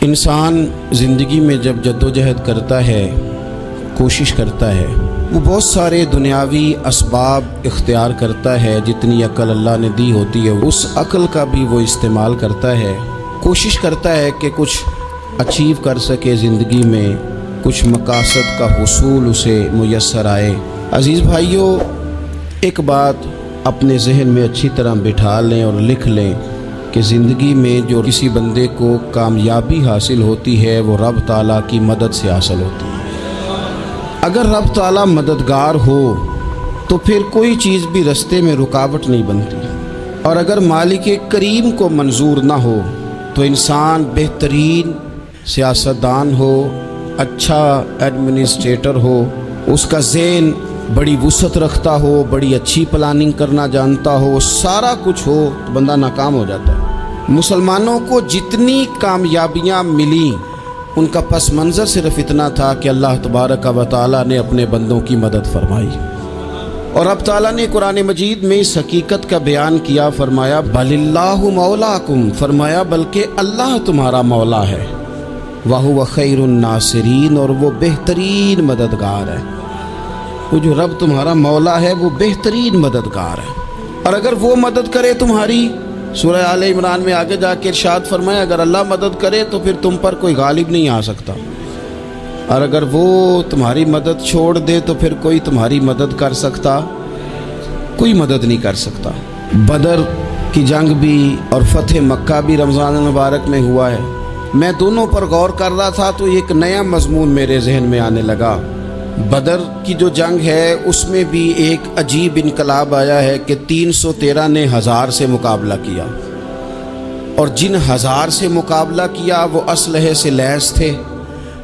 انسان زندگی میں جب جدوجہد کرتا ہے، کوشش کرتا ہے، وہ بہت سارے دنیاوی اسباب اختیار کرتا ہے۔ جتنی عقل اللہ نے دی ہوتی ہے اس عقل کا بھی وہ استعمال کرتا ہے، کوشش کرتا ہے کہ کچھ اچیو کر سکے زندگی میں، کچھ مقاصد کا حصول اسے میسر آئے۔ عزیز بھائیوں، ایک بات اپنے ذہن میں اچھی طرح بٹھا لیں اور لکھ لیں کہ زندگی میں جو کسی بندے کو کامیابی حاصل ہوتی ہے وہ رب تعالیٰ کی مدد سے حاصل ہوتی ہے۔ اگر رب تعالیٰ مددگار ہو تو پھر کوئی چیز بھی رستے میں رکاوٹ نہیں بنتی، اور اگر مالک کریم کو منظور نہ ہو تو انسان بہترین سیاستدان ہو، اچھا ایڈمنسٹریٹر ہو، اس کا ذہن بڑی وسعت رکھتا ہو، بڑی اچھی پلاننگ کرنا جانتا ہو، سارا کچھ ہو، تو بندہ ناکام ہو جاتا ہے۔ مسلمانوں کو جتنی کامیابیاں ملیں ان کا پس منظر صرف اتنا تھا کہ اللہ تبارک و تعالیٰ نے اپنے بندوں کی مدد فرمائی، اور اب تعالیٰ نے قرآن مجید میں اس حقیقت کا بیان کیا، فرمایا بل اللہ مولاکم، فرمایا بلکہ اللہ تمہارا مولا ہے، وَهُوَ خَيْرُ النَّاصِرِينَ، اور وہ بہترین مددگار ہے۔ وہ جو رب تمہارا مولا ہے وہ بہترین مددگار ہے، اور اگر وہ مدد کرے تمہاری، سورہ آل عمران میں آگے جا کے ارشاد فرمایا اگر اللہ مدد کرے تو پھر تم پر کوئی غالب نہیں آ سکتا، اور اگر وہ تمہاری مدد چھوڑ دے تو پھر کوئی تمہاری مدد کر سکتا، کوئی مدد نہیں کر سکتا۔ بدر کی جنگ بھی اور فتح مکہ بھی رمضان المبارک میں ہوا ہے۔ میں دونوں پر غور کر رہا تھا تو ایک نیا مضمون میرے ذہن میں آنے لگا۔ بدر کی جو جنگ ہے اس میں بھی ایک عجیب انقلاب آیا ہے کہ 313 نے 1000 سے مقابلہ کیا، اور جن 1000 سے مقابلہ کیا وہ اسلحے سے لیس تھے،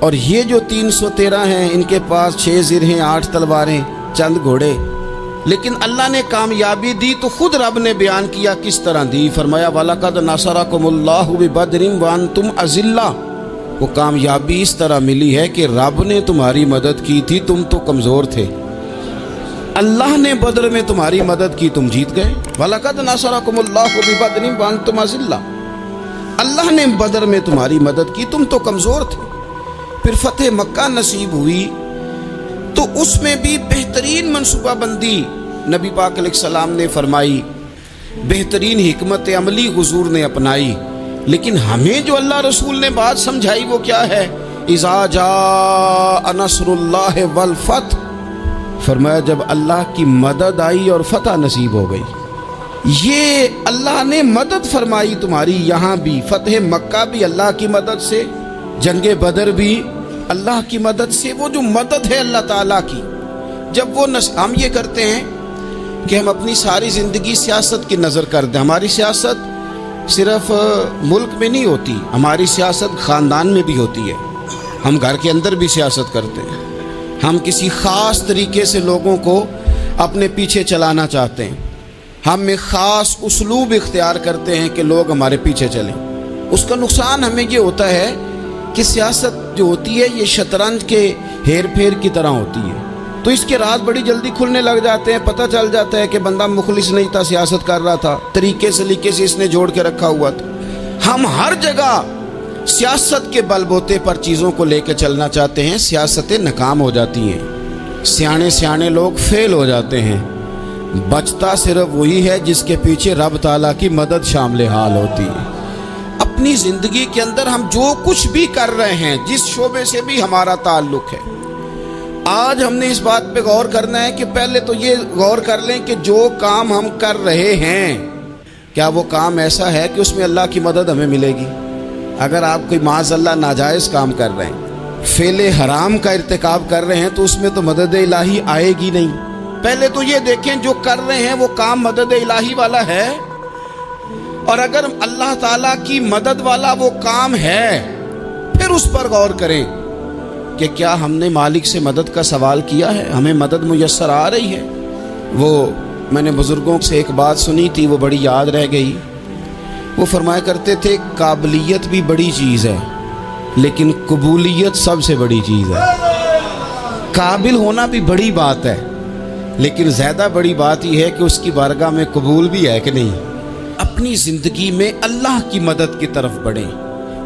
اور یہ جو 313 ہیں ان کے پاس 6 زرہیں، 8 تلواریں، چند گھوڑے، لیکن اللہ نے کامیابی دی تو خود رب نے بیان کیا کس طرح دی، فرمایا وَلَقَدْ نَصَرَكُمُ اللَّهُ بِبَدْرٍ وَأَنْتُمْ أَذِلَّةٌ۔ وہ کامیابی اس طرح ملی ہے کہ رب نے تمہاری مدد کی تھی، تم تو کمزور تھے، اللہ نے بدر میں تمہاری مدد کی، تم جیت گئے۔ وَلَقَدْ نَصَرَكُمُ اللَّهُ بِبَدْرٍ وَأَنْتُمْ أَذِلَّةٌ، اللہ نے بدر میں تمہاری مدد کی، تم تو کمزور تھے۔ پھر فتح مکہ نصیب ہوئی تو اس میں بھی بہترین منصوبہ بندی نبی پاک علیہ السلام نے فرمائی، بہترین حکمت عملی حضور نے اپنائی، لیکن ہمیں جو اللہ رسول نے بات سمجھائی وہ کیا ہے؟ اذا جاء نصر اللہ والفتح، فرمایا جب اللہ کی مدد آئی اور فتح نصیب ہو گئی۔ یہ اللہ نے مدد فرمائی تمہاری، یہاں بھی فتح مکہ بھی اللہ کی مدد سے، جنگ بدر بھی اللہ کی مدد سے۔ وہ جو مدد ہے اللہ تعالیٰ کی، جب وہ ہم یہ کرتے ہیں کہ ہم اپنی ساری زندگی سیاست کی نظر کر دیں، ہماری سیاست صرف ملک میں نہیں ہوتی، ہماری سیاست خاندان میں بھی ہوتی ہے، ہم گھر کے اندر بھی سیاست کرتے ہیں، ہم کسی خاص طریقے سے لوگوں کو اپنے پیچھے چلانا چاہتے ہیں، ہم ایک خاص اسلوب اختیار کرتے ہیں کہ لوگ ہمارے پیچھے چلیں۔ اس کا نقصان ہمیں یہ ہوتا ہے کہ سیاست جو ہوتی ہے یہ شطرنج کے ہیر پھیر کی طرح ہوتی ہے، تو اس کے راز بڑی جلدی کھلنے لگ جاتے ہیں، پتہ چل جاتا ہے کہ بندہ مخلص نہیں تھا، سیاست کر رہا تھا، طریقے سلیقے سے اس نے جوڑ کے رکھا ہوا تھا۔ ہم ہر جگہ سیاست کے بل بوتے پر چیزوں کو لے کے چلنا چاہتے ہیں، سیاستیں ناکام ہو جاتی ہیں، سیانے لوگ فیل ہو جاتے ہیں، بچتا صرف وہی ہے جس کے پیچھے رب تعالیٰ کی مدد شامل حال ہوتی ہے۔ اپنی زندگی کے اندر ہم جو کچھ بھی کر رہے ہیں، جس شعبے سے بھی ہمارا تعلق ہے، آج ہم نے اس بات پہ غور کرنا ہے کہ پہلے تو یہ غور کر لیں کہ جو کام ہم کر رہے ہیں کیا وہ کام ایسا ہے کہ اس میں اللہ کی مدد ہمیں ملے گی؟ اگر آپ کوئی معاذ اللہ ناجائز کام کر رہے ہیں، فعل حرام کا ارتکاب کر رہے ہیں، تو اس میں تو مدد الہی آئے گی نہیں۔ پہلے تو یہ دیکھیں جو کر رہے ہیں وہ کام مدد الہی والا ہے، اور اگر اللہ تعالیٰ کی مدد والا وہ کام ہے پھر اس پر غور کریں کہ کیا ہم نے مالک سے مدد کا سوال کیا ہے، ہمیں مدد میسر آ رہی ہے۔ وہ میں نے بزرگوں سے ایک بات سنی تھی، وہ بڑی یاد رہ گئی۔ وہ فرمایا کرتے تھے قابلیت بھی بڑی چیز ہے لیکن قبولیت سب سے بڑی چیز ہے۔ قابل ہونا بھی بڑی بات ہے لیکن زیادہ بڑی بات یہ ہے کہ اس کی بارگاہ میں قبول بھی ہے کہ نہیں۔ اپنی زندگی میں اللہ کی مدد کی طرف بڑھیں،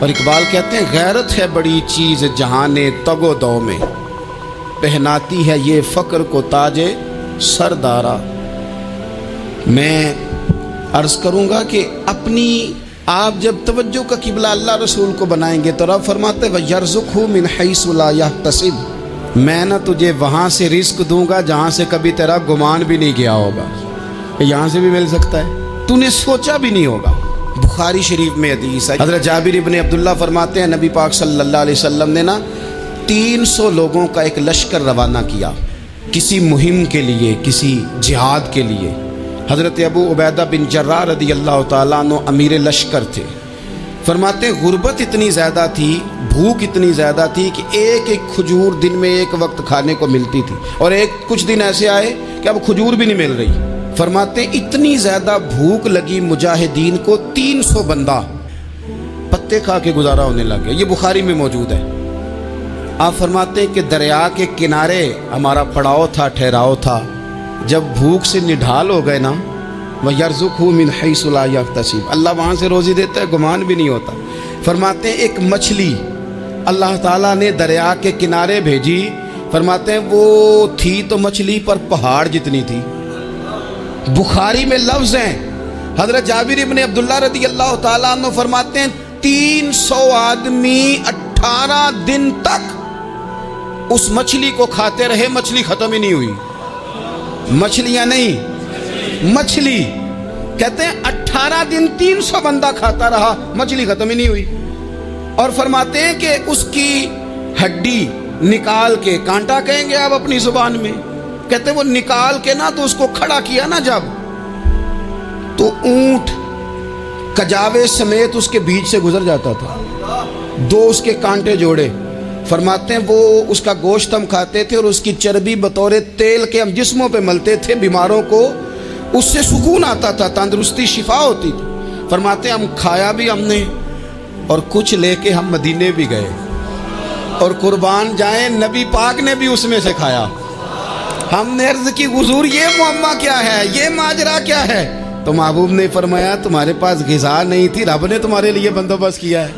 اور اقبال کہتے ہیں غیرت ہے بڑی چیز جہان تگ و دو میں، پہناتی ہے یہ فقر کو تاج سردارا۔ میں عرض کروں گا کہ اپنی آپ جب توجہ کا قبلہ اللہ رسول کو بنائیں گے تو رب فرماتے وَيَرْزُقْهُ مِنْ حَيْثُ لَا يَحْتَسِبُ، میں نہ تجھے وہاں سے رزق دوں گا جہاں سے کبھی تیرا گمان بھی نہیں گیا ہوگا۔ یہاں سے بھی مل سکتا ہے، تو نے سوچا بھی نہیں ہوگا۔ بخاری شریف میں حدیث ہے، حضرت جابر ابن عبداللہ فرماتے ہیں نبی پاک صلی اللہ علیہ وسلم نے نا 300 لوگوں کا ایک لشکر روانہ کیا کسی مہم کے لیے، کسی جہاد کے لیے۔ حضرت ابو عبیدہ بن جراح رضی اللہ تعالیٰ عنہ امیر لشکر تھے۔ فرماتے ہیں غربت اتنی زیادہ تھی، بھوک اتنی زیادہ تھی کہ ایک ایک کھجور دن میں ایک وقت کھانے کو ملتی تھی، اور کچھ دن ایسے آئے کہ اب کھجور بھی نہیں مل رہی۔ فرماتے ہیں اتنی زیادہ بھوک لگی مجاہدین کو، 300 بندہ پتے کھا کے گزارا ہونے لگ گیا۔ یہ بخاری میں موجود ہے۔ آپ فرماتے ہیں کہ دریا کے کنارے ہمارا پڑاؤ تھا، ٹھہراؤ تھا۔ جب بھوک سے نڈھال ہو گئے نا، وَيَرْزُقْهُ مِنْ حَيْثُ لَا يَحْتَسِبُ، اللہ وہاں سے روزی دیتا ہے، گمان بھی نہیں ہوتا۔ فرماتے ہیں ایک مچھلی اللہ تعالیٰ نے دریا کے کنارے بھیجی، فرماتے ہیں وہ تھی تو مچھلی پر پہاڑ جتنی تھی۔ بخاری میں لفظ ہیں، حضرت جابر ابن عبداللہ رضی اللہ تعالیٰ عنہ فرماتے ہیں 300 آدمی 18 دن تک اس مچھلی کو کھاتے رہے، مچھلی ختم ہی نہیں ہوئی۔ مچھلیاں نہیں، مچھلی کہتے ہیں 18 دن 300 بندہ کھاتا رہا، مچھلی ختم ہی نہیں ہوئی۔ اور فرماتے ہیں کہ اس کی ہڈی نکال کے، کانٹا کہیں گے آپ اپنی زبان میں، کہتے ہیں وہ نکال کے نا تو اس کو کھڑا کیا نا جب، تو اونٹ کجاوے سمیت اس کے بیچ سے گزر جاتا تھا، 2 اس کے کانٹے جوڑے۔ فرماتے ہیں وہ اس کا گوشت ہم کھاتے تھے اور اس کی چربی بطور تیل کے ہم جسموں پہ ملتے تھے، بیماروں کو اس سے سکون آتا تھا، تندرستی شفا ہوتی تھی۔ فرماتے ہیں ہم کھایا بھی ہم نے، اور کچھ لے کے ہم مدینے بھی گئے، اور قربان جائیں نبی پاک نے بھی اس میں سے کھایا۔ ہم نے عرض کی حضور یہ معمہ کیا ہے، یہ ماجرا کیا ہے؟ تو محبوب نے فرمایا تمہارے پاس غذا نہیں تھی، رب نے تمہارے لیے بندوبست کیا ہے،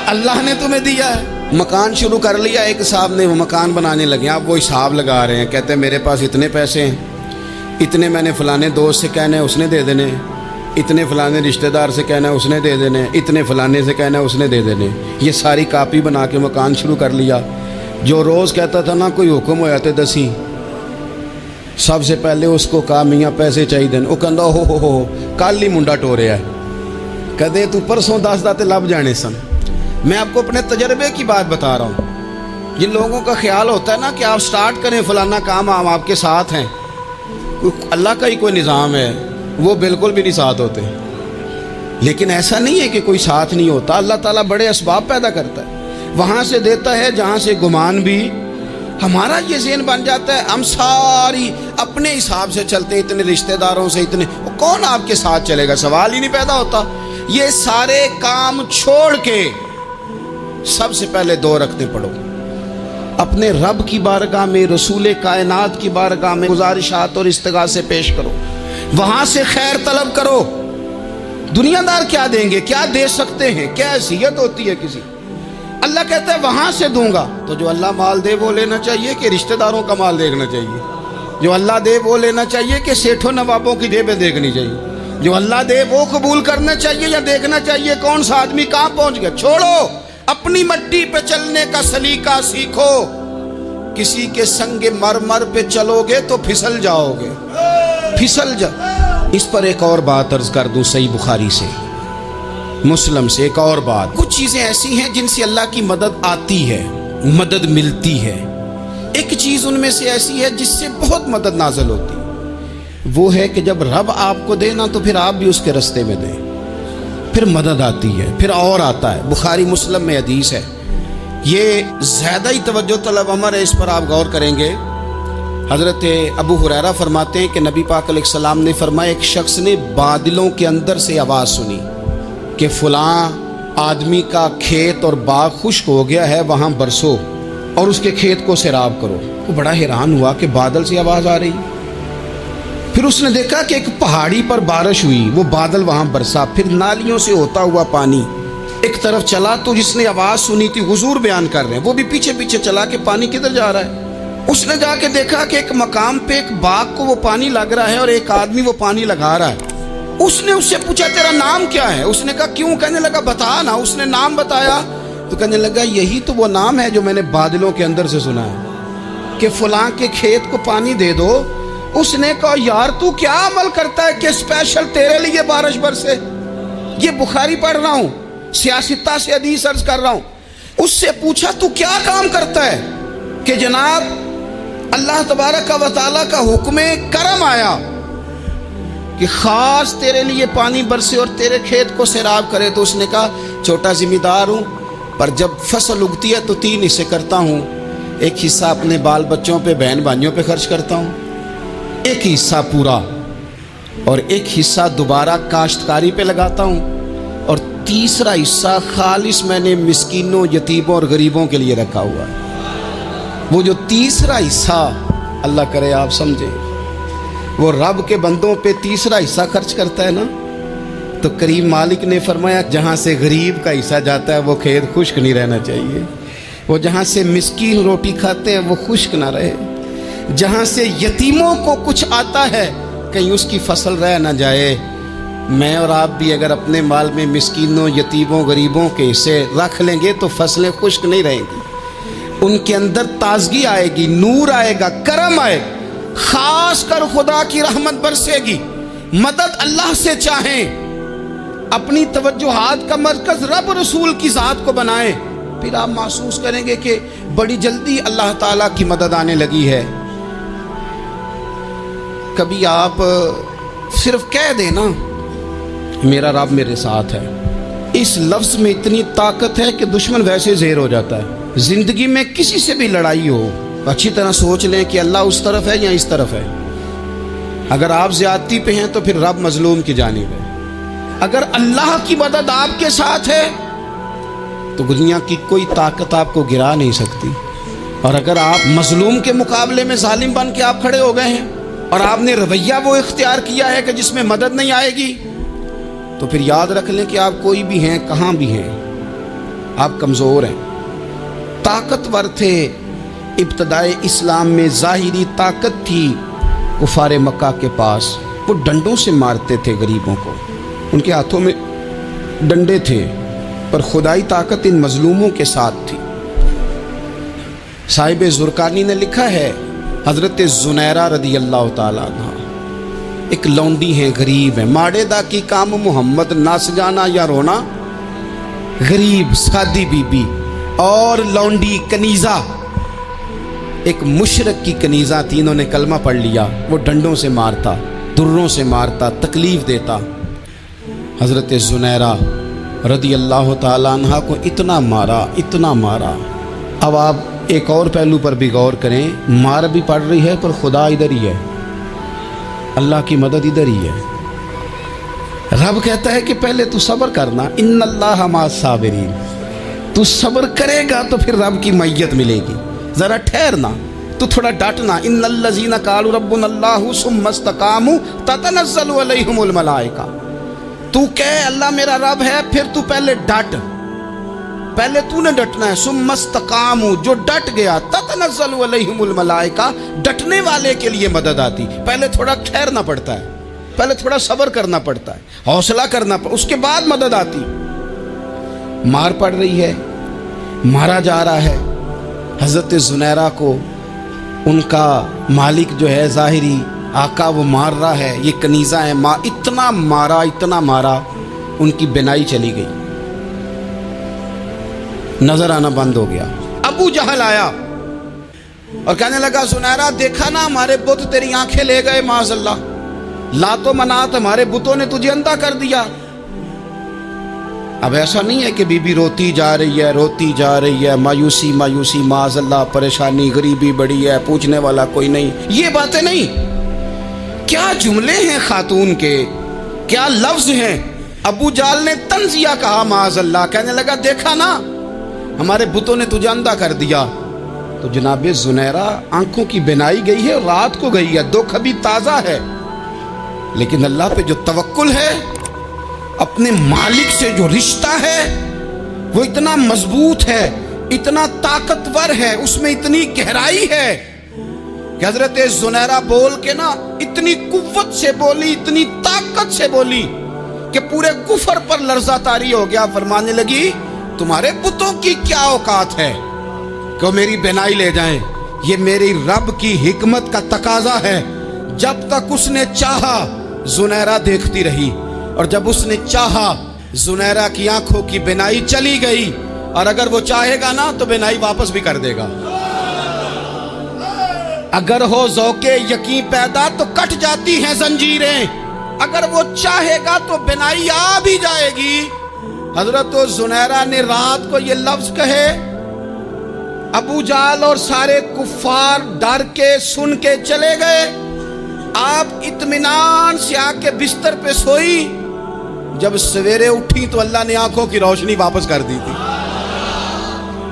اللہ نے تمہیں دیا ہے۔ مکان شروع کر لیا، ایک صاحب نے وہ مکان بنانے لگے، آپ وہ حساب لگا رہے ہیں، کہتے ہیں میرے پاس اتنے پیسے ہیں، اتنے میں نے فلانے دوست سے کہنا ہے اس نے دے دینے، اتنے فلانے رشتہ دار سے کہنا ہے اس نے دے دینے، اتنے فلانے سے کہنا ہے اس نے دے دینے۔ یہ ساری کاپی بنا کے مکان شروع کر لیا۔ جو روز کہتا تھا نا کوئی حکم ہو جاتے 10 سب سے پہلے اس کو کہا میاں پیسے چاہیے دین، وہ کہندا ہو کل ہی منڈا ٹوریا ہے، کہتے تو پرسوں 10 داتے لب جانے سن۔ میں آپ کو اپنے تجربے کی بات بتا رہا ہوں۔ جن لوگوں کا خیال ہوتا ہے نا کہ آپ سٹارٹ کریں فلانا کام، ہم آپ کے ساتھ ہیں، اللہ کا ہی کوئی نظام ہے، وہ بالکل بھی نہیں ساتھ ہوتے۔ لیکن ایسا نہیں ہے کہ کوئی ساتھ نہیں ہوتا، اللہ تعالیٰ بڑے اسباب پیدا کرتا ہے، وہاں سے دیتا ہے جہاں سے گمان بھی۔ ہمارا یہ ذہن بن جاتا ہے ہم ساری اپنے حساب سے چلتے ہیں، اتنے رشتہ داروں سے، اتنے کون آپ کے ساتھ چلے گا، سوال ہی نہیں پیدا ہوتا۔ یہ سارے کام چھوڑ کے سب سے پہلے 2 رکعتیں پڑھو، اپنے رب کی بارگاہ میں، رسول کائنات کی بارگاہ میں گزارشات اور استغاثے پیش کرو، وہاں سے خیر طلب کرو۔ دنیا دار کیا دیں گے، کیا دے سکتے ہیں، کیا حیثیت ہوتی ہے کسی، اللہ کہتا ہے وہاں سے دوں گا۔ تو جو اللہ مال دے وہ لینا چاہیے کہ رشتہ داروں کا مال دیکھنا چاہیے؟ جو اللہ دے وہ لینا چاہیے کہ سیٹھوں نوابوں کی جیبیں دیکھنی چاہیے؟ جو اللہ دے وہ قبول کرنا چاہیے یا دیکھنا چاہیے کون سا آدمی کہاں پہنچ گیا؟ چھوڑو، اپنی مٹی پہ چلنے کا سلیقہ سیکھو۔ کسی کے سنگ مرمر پہ چلو گے تو پھسل جاؤ گے، پھسل جاؤ۔ اس پر ایک اور بات عرض کر دوں، صحیح بخاری سے، مسلم سے ایک اور بات۔ کچھ چیزیں ایسی ہیں جن سے اللہ کی مدد آتی ہے، مدد ملتی ہے۔ ایک چیز ان میں سے ایسی ہے جس سے بہت مدد نازل ہوتی ہے، وہ ہے کہ جب رب آپ کو دے نا تو پھر آپ بھی اس کے رستے میں دیں، پھر مدد آتی ہے، پھر اور آتا ہے۔ بخاری مسلم میں حدیث ہے، یہ زیادہ ہی توجہ طلب امر ہے، اس پر آپ غور کریں گے۔ حضرت ابو ہریرہ فرماتے ہیں کہ نبی پاک علیہ السلام نے فرمایا ایک شخص نے بادلوں کے اندر سے آواز سنی کہ فلاں آدمی کا کھیت اور باغ خشک ہو گیا ہے، وہاں برسو اور اس کے کھیت کو سیراب کرو۔ وہ بڑا حیران ہوا کہ بادل سے آواز آ رہی۔ پھر اس نے دیکھا کہ ایک پہاڑی پر بارش ہوئی، وہ بادل وہاں برسا، پھر نالیوں سے ہوتا ہوا پانی ایک طرف چلا تو جس نے آواز سنی تھی حضور بیان کر رہے ہیں، وہ بھی پیچھے پیچھے چلا کہ پانی کدھر جا رہا ہے۔ اس نے جا کے دیکھا کہ ایک مقام پہ ایک باغ کو وہ پانی لگ رہا ہے اور ایک آدمی وہ پانی لگا رہا ہے۔ اس نے اس سے پوچھا تیرا نام کیا ہے؟ اس نے کہا کیوں؟ کہنے لگا بتا نا۔ اس نے نام بتایا تو کہنے لگا یہی تو وہ نام ہے جو میں نے بادلوں کے اندر سے سنا ہے کہ فلاں کے کھیت کو پانی دے دو۔ اس نے کہا یار تو کیا عمل کرتا ہے کہ اسپیشل تیرے لیے بارش برسے؟ یہ بخاری پڑھ رہا ہوں، سیاستہ سے حدیث عرض کر رہا ہوں۔ اس سے پوچھا تو کیا کام کرتا ہے کہ جناب اللہ تبارک و تعالیٰ کا حکم کرم آیا کہ خاص تیرے لیے پانی برسے اور تیرے کھیت کو سیراب کرے؟ تو اس نے کہا چھوٹا ذمہ دار ہوں، پر جب فصل اگتی ہے تو 3 حصے کرتا ہوں۔ ایک حصہ اپنے بال بچوں پہ، بہن بھائیوں پہ خرچ کرتا ہوں، ایک حصہ پورا، اور ایک حصہ دوبارہ کاشتکاری پہ لگاتا ہوں، اور تیسرا حصہ خالص میں نے مسکینوں، یتیموں اور غریبوں کے لیے رکھا ہوا ہے۔ وہ جو تیسرا حصہ اللہ کرے آپ سمجھیں، وہ رب کے بندوں پہ تیسرا حصہ خرچ کرتا ہے نا، تو کریم مالک نے فرمایا جہاں سے غریب کا حصہ جاتا ہے وہ کھیت خشک نہیں رہنا چاہیے، وہ جہاں سے مسکین روٹی کھاتے ہیں وہ خشک نہ رہے، جہاں سے یتیموں کو کچھ آتا ہے کہیں اس کی فصل رہ نہ جائے۔ میں اور آپ بھی اگر اپنے مال میں مسکینوں، یتیموں، غریبوں کے حصے رکھ لیں گے تو فصلیں خشک نہیں رہیں گی، ان کے اندر تازگی آئے گی، نور آئے گا، کرم آئے گا، خاص کر خدا کی رحمت برسے گی۔ مدد اللہ سے چاہیں، اپنی توجہات کا مرکز رب رسول کی ذات کو بنائیں، پھر آپ محسوس کریں گے کہ بڑی جلدی اللہ تعالیٰ کی مدد آنے لگی ہے۔ کبھی آپ صرف کہہ دیں نا میرا رب میرے ساتھ ہے، اس لفظ میں اتنی طاقت ہے کہ دشمن ویسے زہر ہو جاتا ہے۔ زندگی میں کسی سے بھی لڑائی ہو، اچھی طرح سوچ لیں کہ اللہ اس طرف ہے یا اس طرف ہے۔ اگر آپ زیادتی پہ ہیں تو پھر رب مظلوم کی جانب ہے۔ اگر اللہ کی مدد آپ کے ساتھ ہے تو دنیا کی کوئی طاقت آپ کو گرا نہیں سکتی، اور اگر آپ مظلوم کے مقابلے میں ظالم بن کے آپ کھڑے ہو گئے ہیں اور آپ نے رویہ وہ اختیار کیا ہے کہ جس میں مدد نہیں آئے گی، تو پھر یاد رکھ لیں کہ آپ کوئی بھی ہیں، کہاں بھی ہیں، آپ کمزور ہیں۔ طاقتور تھے ابتدائے اسلام میں، ظاہری طاقت تھی کفار مکہ کے پاس، وہ ڈنڈوں سے مارتے تھے غریبوں کو، ان کے ہاتھوں میں ڈنڈے تھے، پر خدائی طاقت ان مظلوموں کے ساتھ تھی۔ صاحب زرقانی نے لکھا ہے حضرت زنیرہ رضی اللہ تعالیٰ عنہ ایک لونڈی ہیں، غریب ہیں، ماڑے دا کی کام محمد ناس جانا یا رونا، غریب سادی بی بی اور لونڈی کنیزہ، ایک مشرک کی کنیزہ تھی، انہوں نے کلمہ پڑھ لیا، وہ ڈنڈوں سے مارتا، دروں سے مارتا، تکلیف دیتا۔ حضرت زنیرہ رضی اللہ تعالیٰ عنہ کو اتنا مارا، اتنا مارا۔ اب آپ ایک اور پہلو پر بھی غور کریں، مار بھی پڑ رہی ہے پر خدا ادھر ہی ہے، اللہ کی مدد ادھر ہی ہے۔ رب کہتا ہے کہ پہلے تو صبر کرنا، ان اللہ مع الصابرین، تو صبر کرے گا تو پھر رب کی معیت ملے گی، ذرا ٹھہرنا، تو تھوڑا ڈٹنا۔ ان الذین قالوا ربنا اللہ ثم استقاموا تتنزل علیہم الملائکہ، تو کہے اللہ میرا رب ہے، پھر تو پہلے ڈٹ، پہلے تو نے ڈٹنا ہے۔ ثم استقاموا، جو ڈٹ گیا، تتنزل علیہم الملائکہ، ڈٹنے والے کے لیے مدد آتی، پہلے تھوڑا ٹھہرنا پڑتا ہے، پہلے تھوڑا صبر کرنا پڑتا ہے، حوصلہ کرنا پڑتا، اس کے بعد مدد آتی۔ مار پڑ رہی ہے، مارا جا رہا ہے حضرت زنیرہ کو، ان کا مالک جو ہے ظاہری آقا وہ مار رہا ہے، یہ کنیزہ ہے، اتنا مارا، اتنا مارا، ان کی بینائی چلی گئی، نظر آنا بند ہو گیا۔ ابو جہل آیا اور کہنے لگا زنیرہ دیکھا نا ہمارے بت تیری آنکھیں لے گئے، معاذ اللہ، لات و منات ہمارے بتوں نے تجھے اندھا کر دیا۔ اب ایسا نہیں ہے کہ بی بی روتی جا رہی ہے، روتی جا رہی ہے، مایوسی مایوسی، معاذ اللہ، پریشانی، غریبی بڑی ہے، پوچھنے والا کوئی نہیں، یہ باتیں نہیں۔ کیا جملے ہیں خاتون کے، کیا لفظ ہیں۔ ابو جہل نے تنزیہ کہا، معاذ اللہ، کہنے لگا دیکھا نا ہمارے بتوں نے تجھے اندھا کر دیا۔ تو جناب زنیرہ آنکھوں کی بینائی گئی ہے، رات کو گئی ہے، دکھ ابھی تازہ ہے، لیکن اللہ پہ جو توکل ہے، اپنے مالک سے جو رشتہ ہے، وہ اتنا مضبوط ہے، اتنا طاقتور ہے، اس میں اتنی گہرائی ہے کہ حضرت زنیرہ بول کے نا اتنی قوت سے بولی، اتنی طاقت سے بولی کہ پورے کفر پر لرزہ طاری ہو گیا۔ فرمانے لگی تمہارے بتوں کی کیا اوقات ہے کہ وہ میری بینائی لے جائیں؟ یہ میری رب کی حکمت کا تقاضا ہے۔ جب تک اس نے چاہا زنیرہ دیکھتی رہی، اور جب اس نے چاہا زنیرہ کی آنکھوں کی بینائی چلی گئی، اور اگر وہ چاہے گا نا تو بینائی واپس بھی کر دے گا۔ اگر ہو ذوق یقین پیدا تو کٹ جاتی ہیں زنجیریں، اگر وہ چاہے گا تو بینائی آ بھی جائے گی۔ حضرت زنیرہ نے رات کو یہ لفظ کہے، ابو جہل اور سارے کفار ڈر کے سن کے چلے گئے۔ آپ اطمینان سے آ کے بستر پہ سوئی، جب سویرے اٹھی تو اللہ نے آنکھوں کی روشنی واپس کر دی تھی۔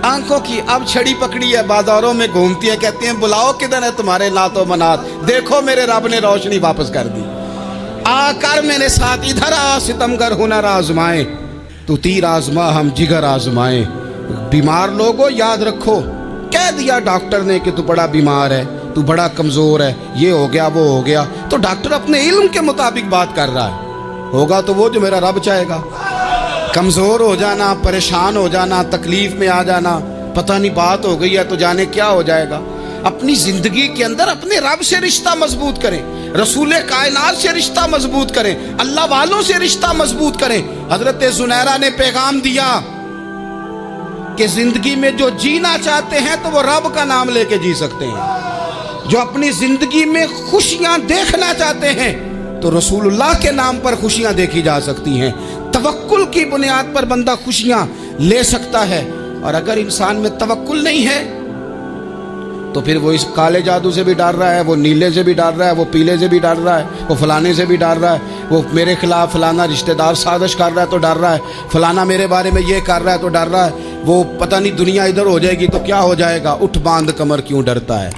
آنکھوں کی اب چھڑی پکڑی ہے، بازاروں میں گھومتی ہے، کہتی ہیں بلاؤ کدھر ہے تمہارے لات و منات، دیکھو میرے رب نے روشنی واپس کر دی۔ آ کر میرے ساتھ ادھر آ، ستمگر ہنر آزمائیں، تو تیر آزما ہم جگر آزمائیں۔ بیمار لوگوں یاد رکھو، کہہ دیا ڈاکٹر نے کہ تو بڑا بیمار ہے، تو بڑا کمزور ہے، یہ ہو گیا وہ ہو گیا، تو ڈاکٹر اپنے علم کے مطابق بات کر رہا ہے، ہوگا تو وہ جو میرا رب چاہے گا۔ کمزور ہو جانا، پریشان ہو جانا، تکلیف میں آ جانا، پتہ نہیں بات ہو گئی ہے تو جانے کیا ہو جائے گا۔ اپنی زندگی کے اندر اپنے رب سے رشتہ مضبوط کریں، رسول کائنات سے رشتہ مضبوط کریں، اللہ والوں سے رشتہ مضبوط کریں۔ حضرت زنیرہ نے پیغام دیا کہ زندگی میں جو جینا چاہتے ہیں تو وہ رب کا نام لے کے جی سکتے ہیں، جو اپنی زندگی میں خوشیاں دیکھنا چاہتے ہیں تو رسول اللہ کے نام پر خوشیاں دیکھی جا سکتی ہیں۔ توکل کی بنیاد پر بندہ خوشیاں لے سکتا ہے، اور اگر انسان میں توکل نہیں ہے تو پھر وہ اس کالے جادو سے بھی ڈر رہا ہے، وہ نیلے سے بھی ڈر رہا ہے، وہ پیلے سے بھی ڈر رہا ہے، وہ فلانے سے بھی ڈر رہا ہے، وہ میرے خلاف فلانا رشتہ دار سازش کر رہا ہے تو ڈر رہا ہے، فلانا میرے بارے میں یہ کر رہا ہے تو ڈر رہا ہے، وہ پتہ نہیں دنیا ادھر ہو جائے گی تو کیا ہو جائے گا، اٹھ باندھ کمر کیوں ڈرتا ہے،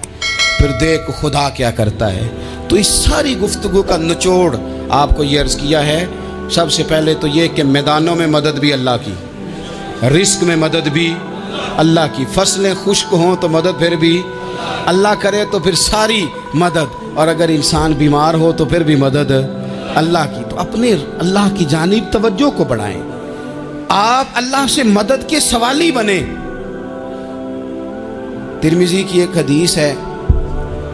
پھر دیکھ خدا کیا کرتا ہے۔ تو اس ساری گفتگو کا نچوڑ آپ کو یہ عرض کیا ہے، سب سے پہلے تو یہ کہ میدانوں میں مدد بھی اللہ کی، رزق میں مدد بھی اللہ کی، فصلیں خشک ہوں تو مدد پھر بھی اللہ کرے، تو پھر ساری مدد، اور اگر انسان بیمار ہو تو پھر بھی مدد اللہ کی۔ تو اپنے اللہ کی جانب توجہ کو بڑھائیں، آپ اللہ سے مدد کے سوالی بنیں۔ ترمذی کی ایک حدیث ہے،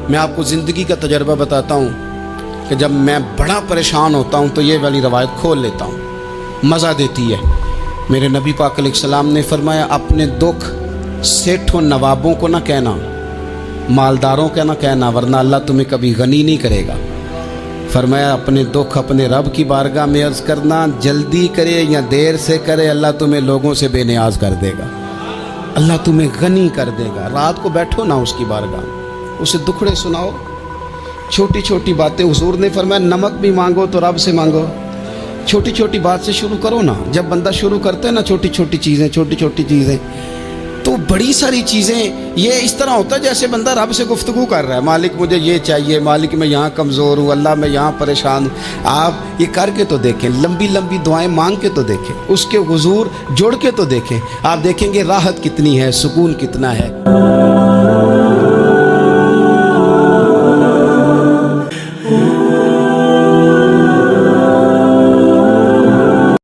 میں آپ کو زندگی کا تجربہ بتاتا ہوں کہ جب میں بڑا پریشان ہوتا ہوں تو یہ والی روایت کھول لیتا ہوں، مزہ دیتی ہے۔ میرے نبی پاک علیہ السلام نے فرمایا اپنے دکھ سیٹھوں نوابوں کو نہ کہنا، مالداروں کا نہ کہنا، ورنہ اللہ تمہیں کبھی غنی نہیں کرے گا۔ فرمایا اپنے دکھ اپنے رب کی بارگاہ میں عرض کرنا، جلدی کرے یا دیر سے کرے اللہ تمہیں لوگوں سے بے نیاز کر دے گا، اللہ تمہیں غنی کر دے گا۔ رات کو بیٹھو نا اس کی بارگاہ میں، اسے دکھڑے سناؤ، چھوٹی چھوٹی باتیں۔ حضور نے فرمایا نمک بھی مانگو تو رب سے مانگو، چھوٹی چھوٹی بات سے شروع کرو نا۔ جب بندہ شروع کرتا ہے نا چھوٹی چھوٹی چیزیں تو بڑی ساری چیزیں یہ اس طرح ہوتا ہے جیسے بندہ رب سے گفتگو کر رہا ہے، مالک مجھے یہ چاہیے، مالک میں یہاں کمزور ہوں، اللہ میں یہاں پریشان ہوں۔ آپ یہ کر کے تو دیکھیں، لمبی لمبی دعائیں مانگ کے تو دیکھیں، اس کے حضور جوڑ کے تو دیکھیں، آپ دیکھیں گے راحت کتنی ہے، سکون کتنا ہے۔